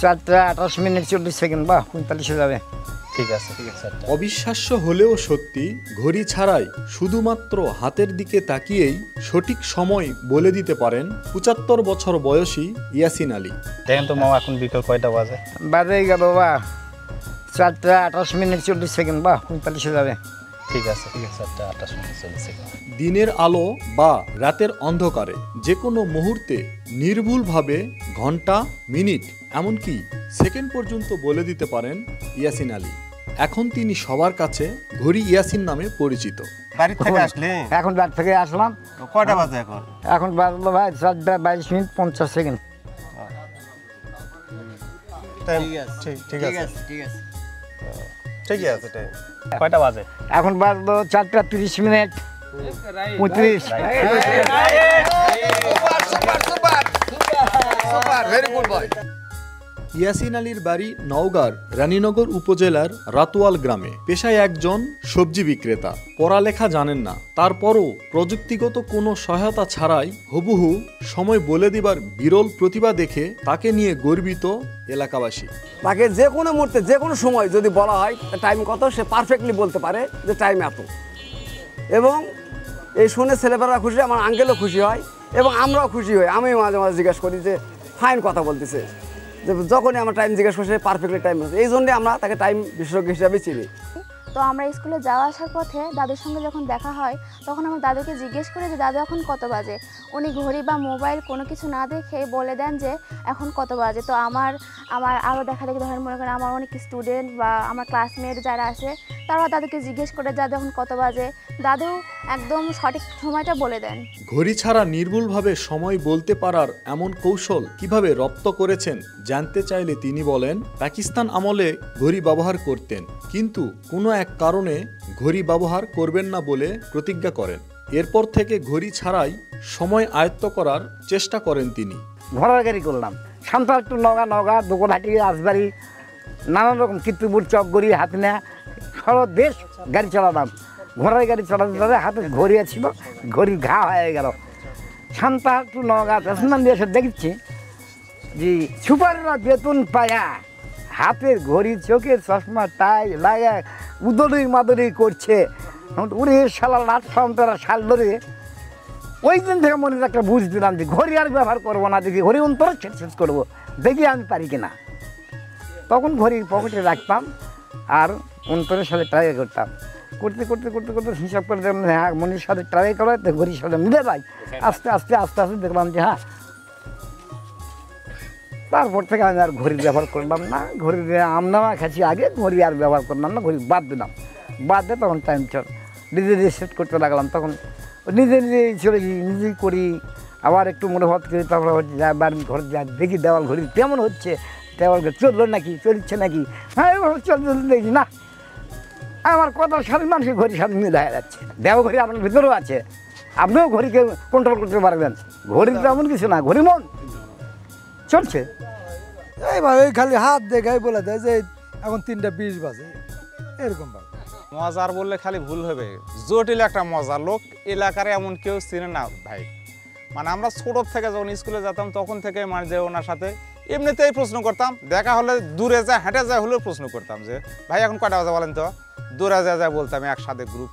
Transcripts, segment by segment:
4:28:40 বা 45 যাবে। ঠিক আছে অবিশ্বাস্য হলেও সত্যি, ঘড়ি ছাড়াই শুধুমাত্র হাতের দিকে তাকিয়েই সঠিক সময় বলে দিতে পারেন 75 বছর বয়সী ইয়াসিন আলী। দেখেন তো মামা এখন বিকেল কয়টা বাজে? বাজে গেল বা 4:28:40 বা 45 যাবে। ঠিক আছে 4:28:40। দিনের আলো বা রাতের অন্ধকারে যে কোনো মুহূর্তে নির্ভুলভাবে ঘন্টা, মিনিট, এমনকি সেকেন্ড পর্যন্ত বলে দিতে পারেন ইয়াসিন আলী। এখন তিনি সবার কাছে ঘড়ি ইয়াসিন নামে পরিচিত। বাড়ি থেকে আসলে? এখন বাড়ি থেকে আসলাম। কয়টা বাজে এখন? এখন বাজলো ভাই 4:22:50। ঠিক আছে ঠিকই আছে টাইম। কয়টা বাজে? এখন বাজলো 4:30:35। ইয়াসিন আলীর বাড়ি নওগাঁর রানীনগর উপজেলার রাতোয়াল গ্রামে। পেশায় একজন সবজি বিক্রেতা। পড়ালেখা জানেন না, তারপরও প্রযুক্তিগত কোনো সহায়তা ছাড়াই হুবহু সময় বলে দিবার বিরল প্রতিভা দেখে তাকে নিয়ে গর্বিত এলাকাবাসী। তাকে যে কোনো মুহূর্তে যে কোনো সময় যদি বলা হয় টাইম কত, সে পারফেক্টলি বলতে পারে যে টাইম এত। এবং এই শুনে ছেলেপেলেরা খুশি, আমার আঙ্কেলও খুশি হয় এবং আমরাও খুশি হই। আমি মাঝে মাঝে জিজ্ঞেস করি যে ফাইন কথা বলতেছে, যে যখনই আমরা টাইম জিজ্ঞেস করছি পারফেক্টলি টাইম বলছে। এই জন্যে আমরা তাকে টাইম বিশেষজ্ঞ হিসাবে চিনি। তো আমরা স্কুলে যাওয়া আসার পথে দাদুর সঙ্গে যখন দেখা হয় তখন আমার দাদুকে জিজ্ঞেস করে যে দাদু এখন কত বাজে। উনি ঘড়ি বা মোবাইল কোনো কিছু না দেখে বলে দেন যে এখন কত বাজে। তো আমার আরও দেখা দেখি ধরেন মনে করেন আমার অনেক স্টুডেন্ট বা আমার ক্লাসমেট যারা আছে তারা দাদুকে জিজ্ঞেস করে দাদু এখন কত বাজে, দাদু একদম সঠিক সময়টা বলে দেন। ঘড়ি ছাড়া নির্ভুলভাবে সময় বলতে পারার এমন কৌশল কিভাবে রপ্ত করেছেন জানতে চাইলে তিনি বলেন, পাকিস্তান আমলে ঘড়ি ব্যবহার করতেন, কিন্তু কোনো এক কারণে ঘড়ি ব্যবহার করবেন না বলে প্রতিজ্ঞা করেন। এরপর থেকে ঘড়ি ছাড়াই সময় আয়ত্ত করার চেষ্টা করেন তিনি। ঘোড়ার গাড়ি করলাম, সান্তাহাট্টু, নওগাঁ, দোকনহাটি, রাজবাড়ি, নানান রকম কীর্তিপুর, চকগড়ি, হাতনা, সারা দেশ গাড়ি চালাতাম। ঘোড়ার গাড়ি চালাতে চালাতে হাতে ঘড়ি ছিল, ঘড়ি ঘা হয়ে গেল। সান্তাহাট্টু, নওগাঁ প্যাসেঞ্জার দিয়ে এসে দেখছি যে সুপাররা বেতন পায়া হাতের ঘড়ি, চোখের চশমা, টাই লাগা উদরি মাদরি করছে। উড়ে শালা লাট সন্তরা শাল ধরে ওই দিন থেকে মনে একটা বুঝ দিলাম যে ঘড়ি আর ব্যবহার করবো না, দেখি ঘড়ি অন্তর শেষ করবো, দেখি আমি পারি কিনা। তখন ঘড়ি পকেটে রাখতাম আর অন্তরের সাথে ট্রাই করতাম। করতে করতে করতে করতে হিসাব করে দেখলাম হ্যাঁ মনের সাথে ট্রাই করে তো ঘড়ির সাথে মিলে যায়। আস্তে আস্তে আস্তে আস্তে দেখলাম যে হ্যাঁ। তারপর থেকে আমি আর ঘড়ির ব্যবহার করলাম না। ঘড়ির আমনামা খাচ্ছি আগে, ঘড়ি আর ব্যবহার করলাম না, ঘড়ি বাদ দিলাম। বাদ দিয়ে তখন টাইম চল নিজে নিজে সেট করতে লাগলাম। তখন নিজে নিজেই চলে নিজেই করি, আবার একটু মনোভাব করি। তারপরে যা বাড়ির ঘরে যা দেখি দেওয়াল ঘড়ি কেমন হচ্ছে, দেওয়াল ঘড়ি চললো নাকি, চলছে নাকি, হ্যাঁ চলতে দেখি না আমার কথার সাথে মানুষের ঘড়ির সাথে মিলে দেখা যাচ্ছে। দেওয়া ঘড়ি আপনার ভিতরেও আছে, আপনিও ঘড়িকে কন্ট্রোল করতে পারবেন। ঘড়ি তেমন কিছু না, ঘড়ি মন চলছে এইভাবে খালি হাত দেখাই বলে দেয় যে এখন 3:20 বাজে, এরকম ভাবে। মজার বললে খালি ভুল হবে, জটিল একটা মজা। লোক এলাকার এমন কেউ চিনে না ভাই। মানে আমরা ছোট থেকে যখন স্কুলে যেতাম তখন থেকে মানে যে ওনার সাথে এমনিতেই প্রশ্ন করতাম, দেখা হলে দূরে যায় হেঁটে যায় হলেও প্রশ্ন করতাম যে ভাই এখন কয়টা বাজে বলেন তো, দূরে যায় বলতাম একসাথে গ্রুপ।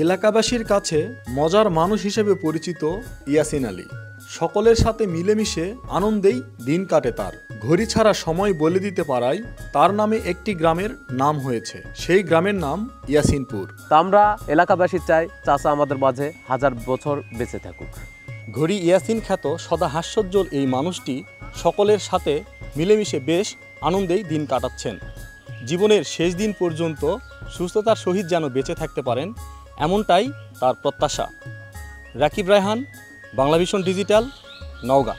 এলাকাবাসীর কাছে মজার মানুষ হিসেবে পরিচিত ইয়াসিন আলী। সকলের সাথে মিলেমিশে আনন্দেই দিন কাটে তার। ঘড়ি ছাড়া সময় বলে দিতে পারায় তার নামে একটি গ্রামের নাম হয়েছে। সেই গ্রামের নাম ইয়াসিনপুর। তা আমরা এলাকাবাসী চাই চাচা আমাদের মাঝে 1000 বছর বেঁচে থাকুক। ঘড়ি ইয়াসিন খ্যাত সদা হাস্যোজ্জ্বল এই মানুষটি সকলের সাথে মিলেমিশে বেশ আনন্দেই দিন কাটাচ্ছেন। জীবনের শেষ দিন পর্যন্ত সুস্থতার সহিত যেন বেঁচে থাকতে পারেন, এমনটাই তার প্রত্যাশা। রাকিব রায়হান, বাংলাভিশন ডিজিটাল, নওগাঁ।